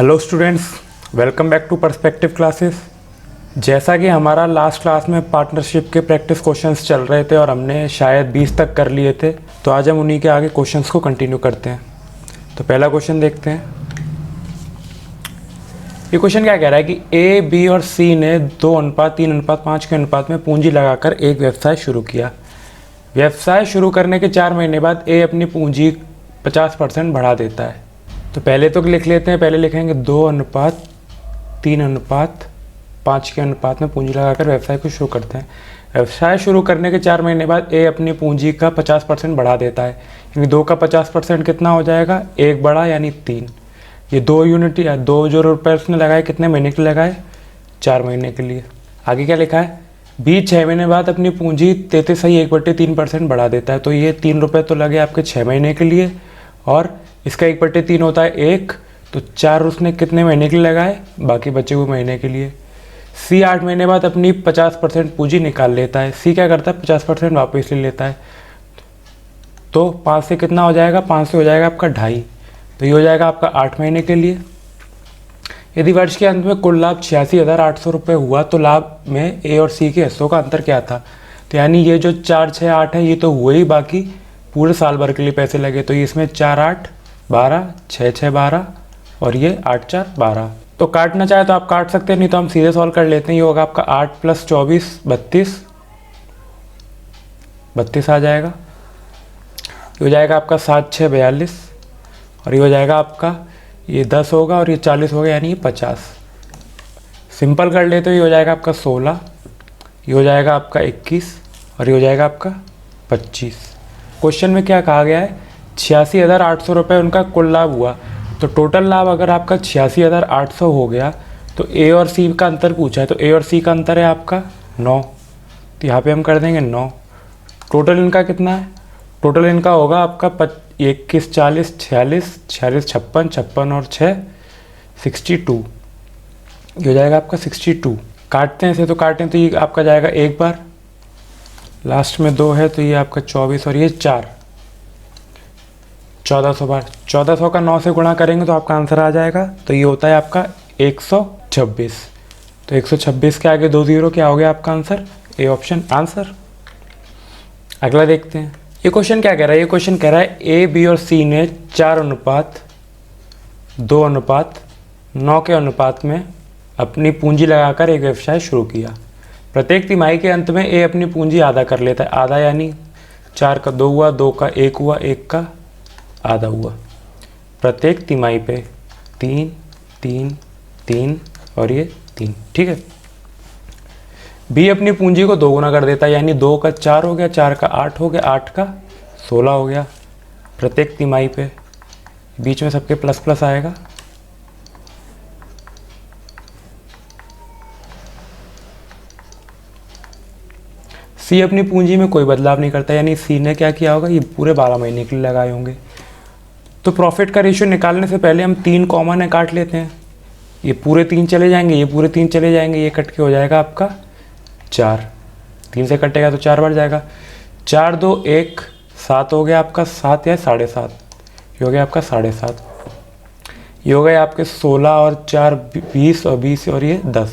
Hello students, welcome back to Perspective classes. जैसा कि हमारा लास्ट क्लास में पार्टनरशिप के प्रैक्टिस क्वेश्चंस चल रहे थे और हमने शायद 20 तक कर लिए थे, तो आज हम उन्हीं के आगे क्वेश्चंस को कंटिन्यू करते हैं। तो पहला क्वेश्चन देखते हैं। ये क्वेश्चन क्या कह रहा है कि ए, बी और सी ने 2:3:5 के अनुपात में पूंजी लगाकर एक व्यवसाय शुरू किया। व्यवसाय शुरू करने के 4 महीने बाद ए अपनी पूंजी 50% बढ़ा देता है। तो पहले तो लिख लेते हैं, पहले लिखेंगे 2:3:5 के अनुपात में पूंजी लगाकर व्यवसाय को शुरू करते हैं। व्यवसाय शुरू करने के 4 महीने बाद ए अपनी पूंजी का 50% बढ़ा देता है, यानी 2 का 50% कितना हो जाएगा, 1 बढ़ा यानी 3। ये 2 यूनिट या 2 जो रुपये उसने लगाए कितने महीने के लिए लगाए, 4 महीने के लिए। आगे क्या लिखा है, बी 6 महीने बाद अपनी पूंजी 33.1/3% बढ़ा देता है। तो ये 3 रुपये तो लगे आपके 6 महीने के लिए और इसका 1/3 होता है 1, तो 4 उसने कितने महीने के लिए लगाए, बाकी बचे हुए महीने के लिए। सी 8 महीने बाद अपनी 50% पूंजी निकाल लेता है। सी क्या करता है, 50% वापस ले लेता है। तो 5 से कितना हो जाएगा, 5 से हो जाएगा आपका 2.5, तो ये हो जाएगा आपका 8 महीने के लिए। यदि वर्ष के अंत में कुल लाभ 86,800 रुपये हुआ तो लाभ में ए और सी के हिस्सों का अंतर क्या था। तो यानी ये जो 4, 6, 8 है ये तो हुए ही, बाकी पूरे साल भर के लिए पैसे लगे। तो इसमें 4, 8, 12, 6, 6, 12 और ये 8, 4, 12। तो काटना चाहे तो आप काट सकते हैं, नहीं तो हम सीधे सॉल्व कर लेते हैं। ये होगा आपका 8 + 24 32 आ जाएगा। ये हो जाएगा आपका 7, 6, 42 और ये हो जाएगा आपका ये 10 होगा और ये 40 होगा, यानी ये 50। सिंपल कर लेते तो ये हो जाएगा आपका 16, ये हो जाएगा आपका 21 और ये हो जाएगा आपका 25। क्वेश्चन में क्या कहा गया है, 86,800 रुपये उनका कुल लाभ हुआ। तो टोटल लाभ अगर आपका 86,800 हो गया तो ए और सी का अंतर पूछा है, तो ए और सी का अंतर है आपका 9, तो यहाँ पे हम कर देंगे 9। टोटल इनका कितना है, टोटल इनका होगा आपका 21, 40, 46, 46, 56, 56 और 6 62, ये हो जाएगा आपका 62। काटते हैं इसे, तो काटें तो ये आपका जाएगा एक बार, लास्ट में 2 है तो ये आपका 24 और ये 4, 1400 बार। 1400 का 9 से गुणा करेंगे तो आपका आंसर आ जाएगा। तो ये होता है आपका 126। तो 126 के आगे 2 0, क्या हो गया आपका आंसर, ए ऑप्शन आंसर। अगला देखते हैं। ये क्वेश्चन क्या कह रहा है, ये क्वेश्चन कह रहा है ए, बी और सी ने 4:2:9 के अनुपात में अपनी पूंजी लगाकर एक व्यवसाय शुरू किया। प्रत्येक तिमाही के अंत में ए अपनी पूंजी आधा कर लेता है। आधा यानी 4 का 2 हुआ, 2 का 1 हुआ, 1 का आधा हुआ। प्रत्येक तिमाही पे 3, 3, 3 और ये 3, ठीक है। बी अपनी पूंजी को 2 गुना कर देता है, यानी 2 का 4 हो गया, 4 का 8 हो गया, 8 का 16 हो गया। प्रत्येक तिमाही पे बीच में सबके प्लस प्लस आएगा। सी अपनी पूंजी में कोई बदलाव नहीं करता, यानी सी ने क्या किया होगा, ये पूरे 12 महीने के लिए लगाए होंगे। तो प्रॉफिट का रेशियो निकालने से पहले हम 3 कॉमन है काट लेते हैं। ये पूरे 3 चले जाएंगे, ये पूरे 3 चले जाएंगे, ये कट के हो जाएगा आपका 4। 3 से कटेगा तो 4 बढ़ जाएगा। 4, 2, 1, 7 हो गया आपका, 7 या 7.5, ये हो गया आपका 7.5। ये हो गए आपके 16 और 4 20 और 20 और ये 10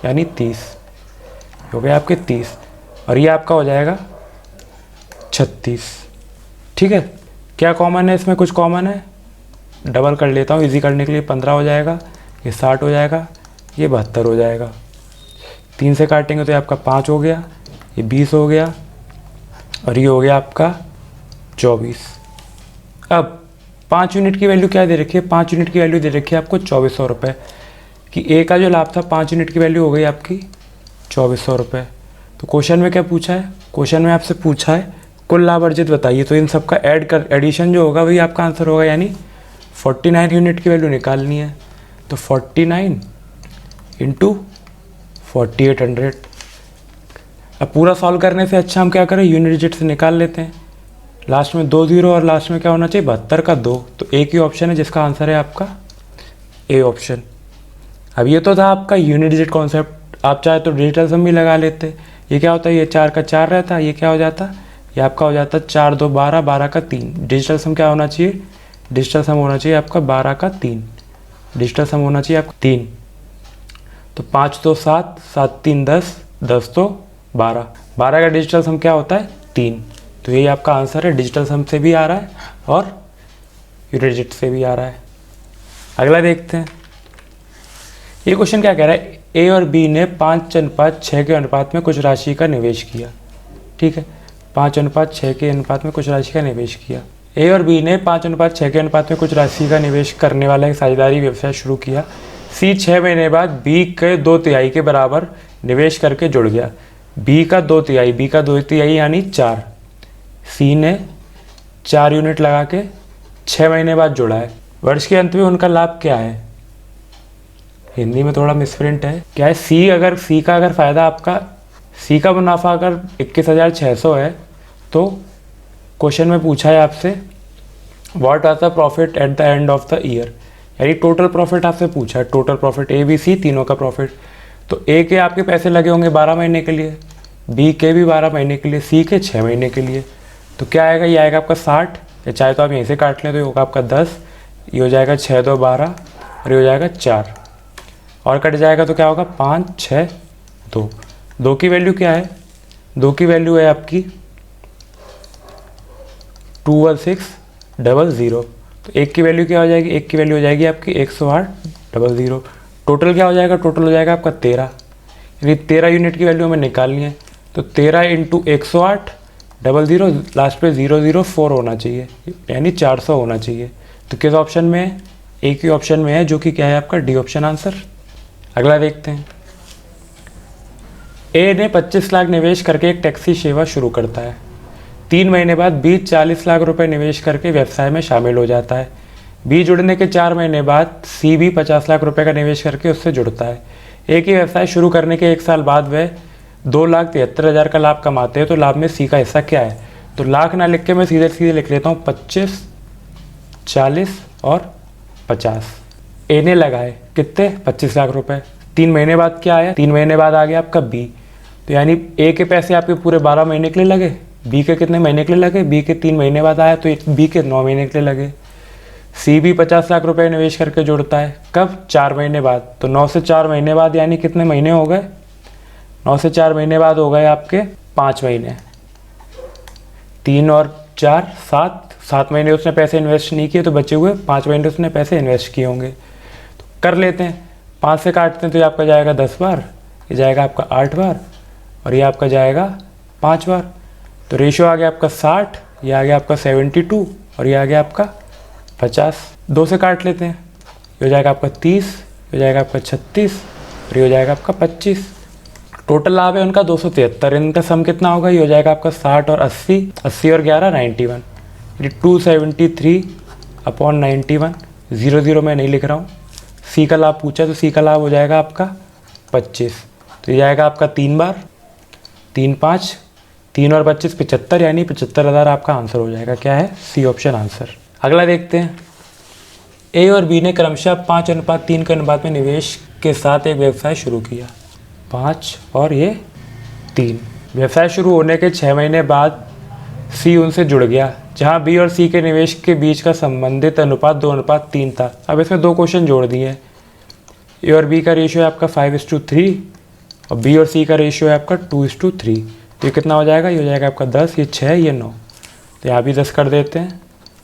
यानी 30, ये हो गए आपके 30 और ये आपका हो जाएगा 36, ठीक है। क्या कॉमन है इसमें, कुछ कॉमन है, डबल कर लेता हूँ इजी करने के लिए। 15 हो जाएगा, ये 60 हो जाएगा, ये 72 हो जाएगा। 3 से काटेंगे तो ये आपका 5 हो गया, ये 20 हो गया और ये हो गया आपका 24। अब 5 यूनिट की वैल्यू क्या दे रखी है, 5 यूनिट की वैल्यू दे रखी है आपको 2400 रुपये कि ए का जो लाभ था 5 यूनिट की वैल्यू हो गई आपकी 2400 रुपये। तो क्वेश्चन में क्या पूछा है, क्वेश्चन में आपसे पूछा है कुल लाभ अर्जित बताइए। तो इन सब का एडिशन जो होगा वही आपका आंसर होगा, यानी 49 यूनिट की वैल्यू निकालनी है। तो 49 × 4800। अब पूरा सॉल्व करने से अच्छा हम क्या करें, यूनिट डिजिट से निकाल लेते हैं। लास्ट में 2 0 और लास्ट में क्या होना चाहिए, 72 का 2। तो एक ही ऑप्शन है जिसका आंसर है आपका ए ऑप्शन। अब ये तो था आपका यूनिट डिजिट कॉन्सेप्ट, आप चाहे तो डिजिटल सम भी लगा लेते। ये क्या होता है, ये 4 का 4 रहता है, ये क्या हो जाता, ये आपका हो जाता 4, 2, 12, 12 का 3। डिजिटल सम क्या होना चाहिए, डिजिटल सम होना चाहिए आपका 12 का 3। डिजिटल सम होना चाहिए आपका 3। तो 5 2 7, 7 3 10, 10 तो 12, 12 का डिजिटल सम क्या होता है 3। तो यही आपका आंसर है, डिजिटल सम से भी आ रहा है और यूनिट डिजिट से भी आ रहा है। अगला देखते हैं, ये क्वेश्चन क्या कह रहा है, ए और बी ने 5:6 के अनुपात में कुछ राशि का निवेश किया। ठीक है, 5:6 के अनुपात में कुछ राशि का निवेश किया। ए और बी ने 5:6 के अनुपात में कुछ राशि का निवेश करने वाला एक साझेदारी व्यवसाय शुरू किया। सी 6 महीने बाद बी के 2/3 के बराबर निवेश करके जुड़ गया। बी का 2/3 यानी 4। सी ने 4 यूनिट लगा के 6 महीने बाद जुड़ा है। वर्ष के अंत में उनका लाभ क्या है? हिंदी में थोड़ा मिसप्रिंट है। क्या है, सी का अगर फ़ायदा आपका, सी का मुनाफा अगर 21,600 है तो क्वेश्चन में पूछा है आपसे what are the profit at the end of the year, यानी टोटल प्रॉफिट आपसे पूछा है, total profit A B C तीनों का प्रॉफिट। तो ए के आपके पैसे लगे होंगे 12 महीने के लिए, बी के भी 12 महीने के लिए, सी के 6 महीने के लिए। तो क्या आएगा, ये आएगा आपका 60, या चाहे तो आप यहीं से काट लें तो ये होगा आपका 10, ये हो जाएगा 6 2 12 और ये हो जाएगा 4 और कट जाएगा तो क्या होगा 5 6 2। 2 की वैल्यू क्या है, 2 की वैल्यू है आपकी 21600। तो 1 की वैल्यू क्या हो जाएगी, 1 की वैल्यू हो जाएगी आपकी 10800। टोटल क्या हो जाएगा, टोटल हो जाएगा आपका 13, यानी 13 यूनिट की वैल्यू हमें निकालनी है। तो 13 × 10800, लास्ट पे 004 होना चाहिए, यानी 400 होना चाहिए। तो किस ऑप्शन में है, एक ही ऑप्शन में है, जो कि क्या है आपका डी ऑप्शन आंसर। अगला देखते हैं, ए ने 25 लाख निवेश करके एक टैक्सी सेवा शुरू करता है। 3 महीने बाद बी 40 लाख रुपए निवेश करके व्यवसाय में शामिल हो जाता है। बी जुड़ने के 4 महीने बाद सी भी 50 लाख रुपए का निवेश करके उससे जुड़ता है। ए की व्यवसाय शुरू करने के 1 साल बाद वह 2,73,000 का लाभ कमाते हैं। तो लाभ में सी का हिस्सा क्या है? तो लाख ना लिख के मैं सीधे सीधे लिख लेता हूँ 25, 40 और 50। ए ने लगाए कितने 25 लाख रुपए। 3 महीने बाद क्या आया, 3 महीने बाद आ गया आपका बी। तो यानी ए के पैसे आपके पूरे 12 महीने के लिए लगे, बी के कितने महीने के लिए लगे, बी के 3 महीने बाद आया तो बी के 9 महीने के लिए लगे। सी भी 50 लाख रुपए निवेश करके जोड़ता है, कब 4 महीने बाद। तो 9 से 4 महीने बाद यानी कितने महीने हो गए, 9 से 4 महीने बाद हो गए आपके 5 महीने। 3 और 4 7 महीने उसने पैसे इन्वेस्ट नहीं किए, तो बचे हुए 5 महीने उसने पैसे इन्वेस्ट किए होंगे। तो कर लेते हैं, 5 से काटते हैं तो ये आपका जाएगा 10 बार, ये जाएगा आपका 8 बार और ये आपका जाएगा 5 बार। तो रेशियो आ गया आपका 60, ये आ गया आपका 72 और ये आ गया आपका 50। 2 से काट लेते हैं, ये हो जाएगा आपका 30, ये हो जाएगा आपका 36 और ये हो जाएगा आपका 25। टोटल लाभ है उनका 273। इनका सम कितना होगा, ये हो जाएगा आपका 60 और 80, 80 और 11 91, यानी 273/91। 0 मैं नहीं लिख रहा हूँ। सी का लाभ पूछा तो सी का लाभ हो जाएगा आपका 25। तो ये जाएगा आपका 3 बार, 3 5, 3 और 25 75, यानी 75,000 आपका आंसर हो जाएगा। क्या है, सी ऑप्शन आंसर। अगला देखते हैं, ए और बी ने क्रमशः 5:3 के अनुपात में निवेश के साथ एक व्यवसाय शुरू किया। 5 और ये 3। व्यवसाय शुरू होने के 6 महीने बाद सी उनसे जुड़ गया, जहां बी और सी के निवेश के बीच का संबंधित अनुपात 2:3 था। अब इसमें 2 क्वेश्चन जोड़ दिए। ए और बी का रेशियो है आपका 5:3 और बी और सी का रेशियो है आपका 2:3। तो ये कितना हो जाएगा, ये हो जाएगा आपका 10, ये 6, ये 9। तो यहाँ भी 10 कर देते हैं,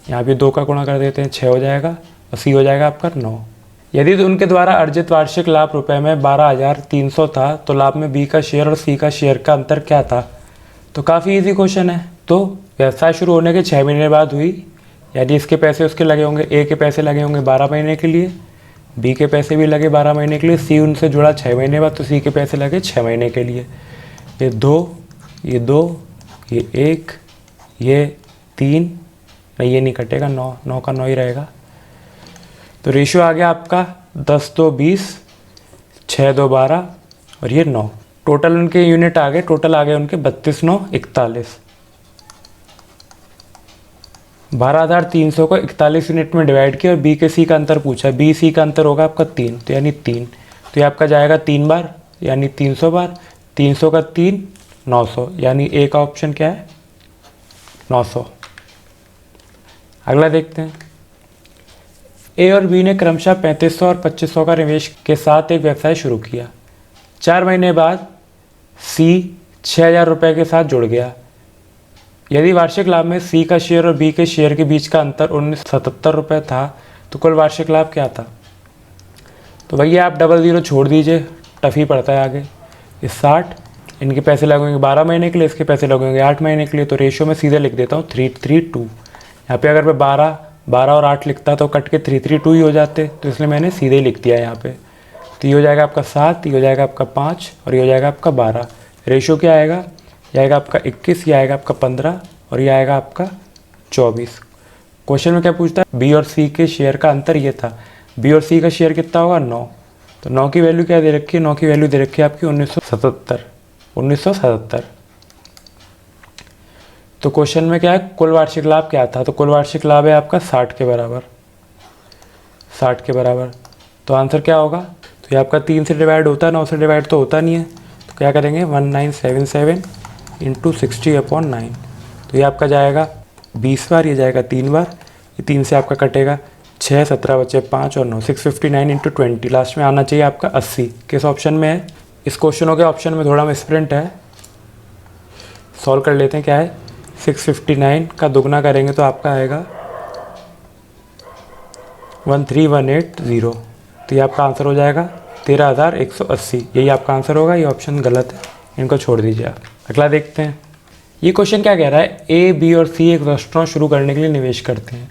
यहाँ भी 2 का गुणा कर देते हैं, 6 हो जाएगा और सी हो जाएगा आपका 9। यदि तो उनके द्वारा अर्जित वार्षिक लाभ रुपए में 12,300 था, तो लाभ में बी का शेयर और सी का शेयर का अंतर क्या था? तो काफ़ी इजी क्वेश्चन है। तो व्यवसाय शुरू होने के 6 महीने बाद हुई, यानी इसके पैसे उसके लगे होंगे, ए के पैसे लगे होंगे 12 महीने के लिए, बी के पैसे भी लगे 12 महीने के लिए, सी उनसे जुड़ा 6 महीने बाद, तो सी के पैसे लगे 6 महीने के लिए। ये 2, ये 2, ये 1, ये 3, नहीं ये नहीं कटेगा, 9 का 9 ही रहेगा। तो रेशियो आ गया आपका 10 2 20, 6 2 12 और ये 9। टोटल उनके यूनिट आ गए, टोटल आ गए उनके 32 9 41। 12,300 को 41 यूनिट में डिवाइड किया और बी के सी का अंतर पूछा है। बी सी का अंतर होगा आपका 3, तो यानी 3। तो ये आपका जाएगा 3 बार, यानी 300 बार। 300 का 3 900, यानी ए का ऑप्शन क्या है 900। अगला देखते हैं, ए और बी ने क्रमशः 3500 और 2500 का निवेश के साथ एक व्यवसाय शुरू किया। 4 महीने बाद सी 6000 रुपये के साथ जुड़ गया। यदि वार्षिक लाभ में सी का शेयर और बी के शेयर के बीच का अंतर 1977 रुपये था तो कुल वार्षिक लाभ क्या था? तो भैया आप डबल ज़ीरो छोड़ दीजिए, टफ ही पड़ता है आगे। इस 60, इनके पैसे लगेंगे 12 महीने के लिए, इसके पैसे लगेंगे 8 महीने के लिए, तो रेशियो में सीधे लिख देता हूँ 332। यहाँ पे अगर मैं 12 और 8 लिखता तो कट के 332 ही हो जाते, तो इसलिए मैंने सीधे ही लिख दिया यहाँ पे। तो ये हो जाएगा आपका 7, ये हो जाएगा आपका 5 और ये हो जाएगा आपका 12। रेशियो क्या आएगा? ये आएगा आपका 21, ये आएगा आपका 15 और ये आएगा आपका 24। क्वेश्चन में क्या पूछता है? बी और सी के शेयर का अंतर ये था। बी और सी का शेयर कितना होगा? 9। तो 9 की वैल्यू क्या दे रखी है? 9 की वैल्यू दे रखी है आपकी 1977। तो क्वेश्चन में क्या है? कुल वार्षिक लाभ क्या था? तो कुल वार्षिक लाभ है आपका 60 के बराबर। 60 के बराबर। तो आंसर क्या होगा? तो ये आपका 3 से डिवाइड होता है, 9 से डिवाइड तो होता नहीं है, तो क्या करेंगे 1977 इंटू 60/9। तो ये आपका जाएगा 20 बार, ये जाएगा 3 बार, ये 3 से आपका कटेगा 6, 17 बचे 5 और 9, 659 इंटू 20, लास्ट में आना चाहिए आपका 80। किस ऑप्शन में है? इस क्वेश्चनों के ऑप्शन में थोड़ा मिसप्रिंट है, सॉल्व कर लेते हैं। क्या है? 659 का दुगना करेंगे तो आपका आएगा 13180। तो ये आपका आंसर हो जाएगा 13,180। यही आपका आंसर होगा, ये ऑप्शन गलत है, इनको छोड़ दीजिए आप। अगला देखते हैं। ये क्वेश्चन क्या कह रहा है? ए, बी और सी एक रेस्टोरेंट शुरू करने के लिए निवेश करते हैं।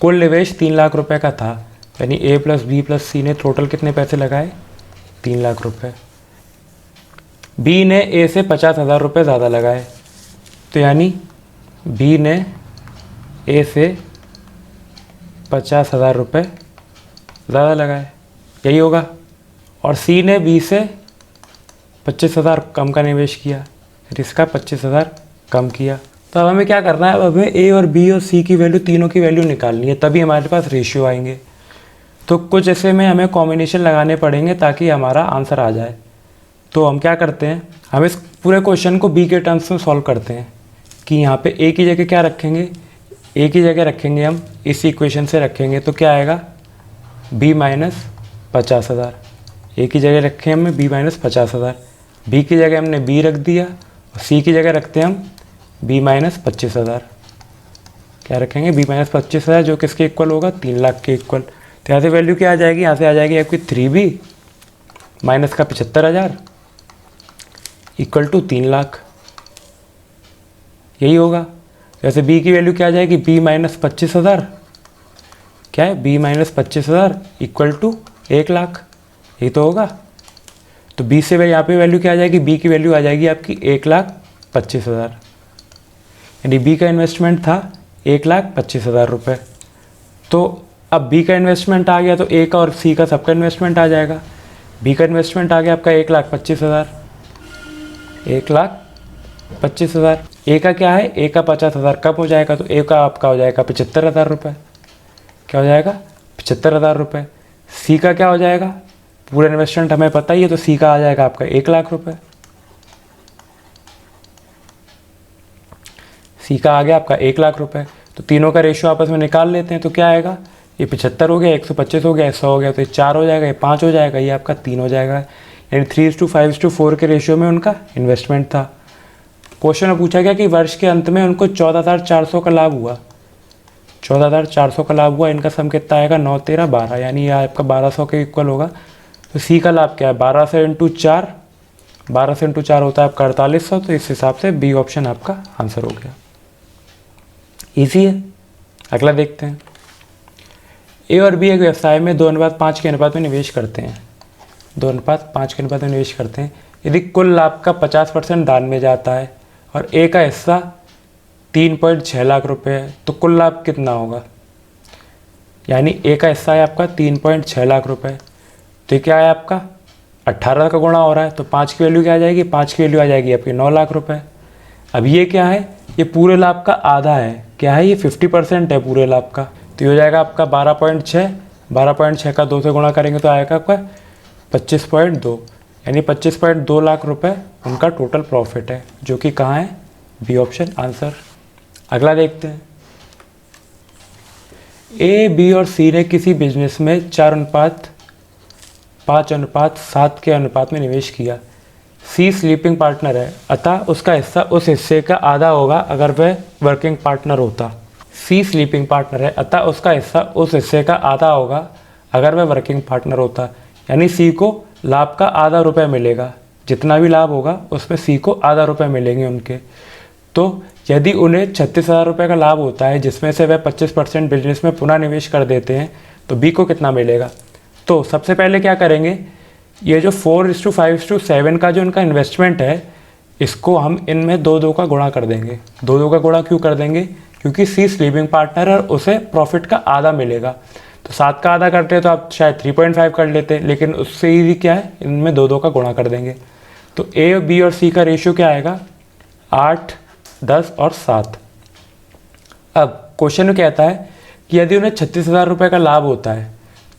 कुल निवेश 3 लाख रुपए का था, यानी ए प्लस बी प्लस सी ने टोटल कितने पैसे लगाए? 3 लाख रुपए। बी ने ए से 50,000 रुपये ज़्यादा लगाए, तो यानी बी ने ए से 50,000 रुपये ज़्यादा लगाए, यही होगा। और सी ने बी से 25,000 कम का निवेश किया, इसका 25,000 कम किया। तो अब हमें क्या करना है? अब हमें ए और बी और सी की वैल्यू, तीनों की वैल्यू निकालनी है, तभी हमारे पास रेशियो आएंगे। तो कुछ ऐसे में हमें कॉम्बिनेशन लगाने पड़ेंगे ताकि हमारा आंसर आ जाए। तो हम क्या करते हैं? हम इस पूरे क्वेश्चन को बी के टर्म्स में सॉल्व करते हैं कि यहाँ पे ए की जगह क्या रखेंगे? ए की जगह रखेंगे हम इस इक्वेशन से रखेंगे तो क्या आएगा? B minus 50,000। ए की जगह रखें हमने बी माइनस 50,000, बी की जगह हमने बी रख दिया और सी की जगह रखते हैं हम बी माइनस 25,000। क्या रखेंगे? बी माइनस 25,000, जो किसके इक्वल होगा? 3 लाख के इक्वल। तो यहाँ से वैल्यू क्या आ जाएगी? यहाँ से आ जाएगी आपकी 3b माइनस का 75,000 इक्वल टू 3 लाख, यही होगा। जैसे b की वैल्यू क्या आ जाएगी? b माइनस 25,000, क्या है? b माइनस 25,000 इक्वल टू 1 लाख, यही तो होगा। तो b से यहाँ पे वैल्यू क्या आ जाएगी? b की वैल्यू आ जाएगी आपकी 1,25,000, यानी b का इन्वेस्टमेंट था 1,25,000 रुपये। तो अब b का इन्वेस्टमेंट आ गया तो a का और c का सबका इन्वेस्टमेंट आ जाएगा। b का इन्वेस्टमेंट आ गया आपका 1,25,000, 1,25,000। ए का क्या है? ए का 50,000 कम हो जाएगा, तो ए का आपका हो जाएगा 75,000 रुपये। क्या हो जाएगा? 75,000 रुपये। सी का क्या हो जाएगा? पूरा इन्वेस्टमेंट हमें पता ही है, तो सी का आ जाएगा आपका 1 लाख रुपये। सी का आ गया आपका 1 लाख रुपये। तो तीनों का रेशियो आपस में निकाल लेते हैं, तो क्या आएगा? ये 75 हो गया, 125 हो गया, 100 हो गया, तो ये 4 हो जाएगा, ये 5 हो जाएगा, ये आपका 3 हो जाएगा। यानी 3:5:4 के रेशियो में उनका इन्वेस्टमेंट था। क्वेश्चन में पूछा गया कि वर्ष के अंत में उनको 14,400 का लाभ हुआ। 14,400 का लाभ हुआ, इनका सम कितना आएगा? 9, 13, 12, यानी ये आपका 1,200 के इक्वल होगा। तो सी का लाभ क्या है? 1200 इंटू 4, 1200 इंटू 4 होता है आपका 4,800। तो इस हिसाब से बी ऑप्शन आपका आंसर हो गया। ईजी है। अगला देखते हैं। ए और बी एक व्यवसाय में 2:5 के अनुपात में निवेश करते हैं। 2:5 के अनुपात में निवेश करते हैं। यदि कुल लाभ का 50% दान में जाता है और ए का हिस्सा 3.6 लाख रुपए है, तो कुल लाभ कितना होगा? यानी ए का हिस्सा है आपका 3.6 लाख रुपए, तो ये क्या है आपका 18 का गुणा हो रहा है, तो 5 की वैल्यू क्या आ जाएगी? 5 की वैल्यू आ जाएगी आपकी 9 लाख रुपए। अब ये क्या है? ये पूरे लाभ का आधा है। क्या है? ये 50% है पूरे लाभ का। तो ये हो जाएगा आपका 12.6, 12.6 का 2 से गुणा करेंगे तो आएगा आपका 25.2, यानी 25.2 लाख रुपए उनका टोटल प्रॉफिट है, जो कि कहाँ है? B option answer. अगला देखते हैं। ए, बी और सी ने किसी बिजनेस में 4:5:7 के अनुपात में निवेश किया। सी स्लीपिंग पार्टनर है, अतः उसका हिस्सा उस हिस्से का आधा होगा अगर वह वर्किंग पार्टनर होता। सी स्लीपिंग पार्टनर है, अतः उसका हिस्सा उस हिस्से का आधा होगा अगर वह वर्किंग पार्टनर होता। यानी सी को लाभ का आधा रुपये मिलेगा, जितना भी लाभ होगा उसमें सी को आधा रुपये मिलेंगे उनके। तो यदि उन्हें 36,000 रुपये का लाभ होता है, जिसमें से वह 25% बिजनेस में पुनः निवेश कर देते हैं, तो बी को कितना मिलेगा? तो सबसे पहले क्या करेंगे, ये जो 4:5:7 का जो उनका इन्वेस्टमेंट है, इसको हम इनमें 2-2 का गुणा कर देंगे। 2-2 का गुणा क्यों कर देंगे? क्योंकि सी स्लीपिंग पार्टनर है, उसे प्रॉफिट का आधा मिलेगा। तो 7 का आधा करते तो आप शायद 3.5 कर लेते, लेकिन उससे ईजी क्या है, इनमें 2-2 का गुणा कर देंगे। तो ए, बी और सी का रेशियो क्या आएगा? 8, 10 और 7। अब क्वेश्चन में कहता है कि यदि उन्हें 36,000 रुपये का लाभ होता है,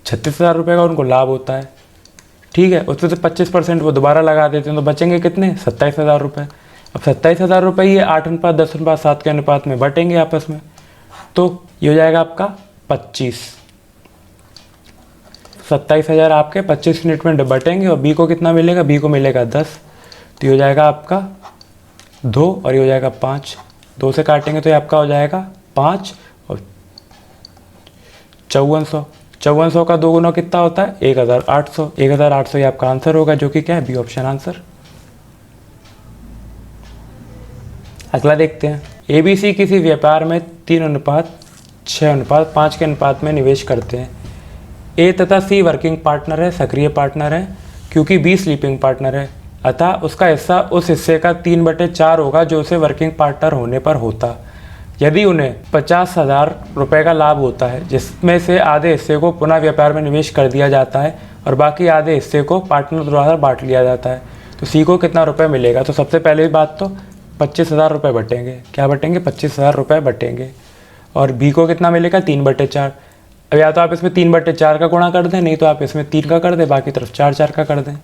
36,000 रुपये का उनको लाभ होता है, ठीक है, उसमें से 25% वो दोबारा लगा देते हैं, तो बचेंगे कितने? 27,000 रुपये। अब 27,000 रुपये ये 8:10:7 के अनुपात में बटेंगे आपस में, तो ये हो जाएगा आपका 25। 27,000 आपके 25 यूनिट में बटेंगे और बी को कितना मिलेगा? बी को मिलेगा 10। तो ये हो जाएगा आपका 2 और ये हो जाएगा 5। 2 से काटेंगे तो ये आपका हो जाएगा 5 और 5400। 5400 का 2 गुना कितना होता है? 1,800। 1,800 ये आपका आंसर होगा, जो कि क्या है? B option answer. अगला देखते हैं। ABC किसी व्यापार में 3:6:5 के अनुपात में निवेश करते हैं। ए तथा सी वर्किंग पार्टनर है, सक्रिय पार्टनर है, क्योंकि बी स्लीपिंग पार्टनर है, अतः उसका हिस्सा उस हिस्से का 3/4 होगा जो उसे वर्किंग पार्टनर होने पर होता। यदि उन्हें 50,000 रुपये का लाभ होता है, जिसमें से आधे हिस्से को पुनः व्यापार में निवेश कर दिया जाता है और बाकी आधे हिस्से को पार्टनर द्वारा बांट लिया जाता है, तो सी को कितना रुपये मिलेगा? तो सबसे पहले बात तो 25,000 रुपये बटेंगे। क्या बटेंगे? 25,000 रुपये बटेंगे। और बी को कितना मिलेगा? 3/4। अब या तो आप इसमें 3/4 का गुणा कर दें, नहीं तो आप इसमें 3 का कर दें, बाकी तरफ 4 का कर दें।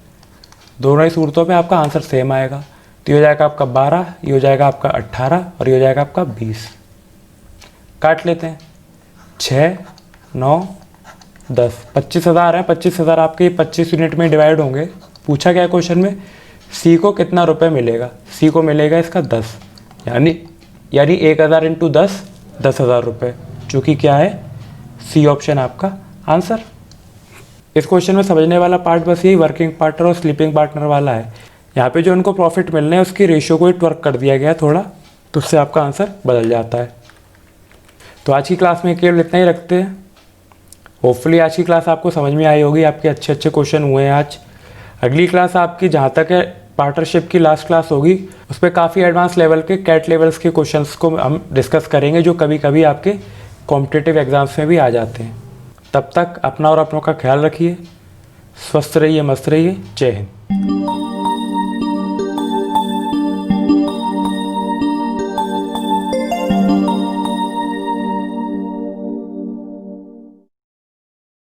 दोनों ही सूरतों पे आपका आंसर सेम आएगा। तो ये हो जाएगा आपका 12, ये हो जाएगा आपका 18 और ये हो जाएगा आपका 20। काट लेते हैं। 6, 9, 10, 25,000 है। 25,000 आपके 25 यूनिट में डिवाइड होंगे। पूछा गया क्वेश्चन में सी को कितना रुपये मिलेगा? सी को मिलेगा इसका 10, यानी 1,000 इंटू 10, 10,000 रुपये, जो कि क्या है? सी ऑप्शन आपका आंसर। इस क्वेश्चन में समझने वाला पार्ट बस यही वर्किंग पार्टनर और स्लीपिंग पार्टनर वाला है। यहाँ पे जो उनको प्रॉफिट मिलने हैं उसकी रेशियो को ही ट्वर्क कर दिया गया थोड़ा, तो उससे आपका आंसर बदल जाता है। तो आज की क्लास में केवल इतना ही रखते हैं। होपफुली आज की क्लास आपको समझ में आई होगी, आपके अच्छे क्वेश्चन हुए हैं आज। अगली क्लास आपकी जहाँ तक है पार्टनरशिप की लास्ट क्लास होगी, उस पर काफ़ी एडवांस लेवल के कैट लेवल्स के क्वेश्चंस को हम डिस्कस करेंगे, जो कभी कभी आपके कॉम्पिटिटिव एग्जाम्स में भी आ जाते हैं। तब तक अपना और अपनों का ख्याल रखिए, स्वस्थ रहिए, मस्त रहिए। जय हिंद।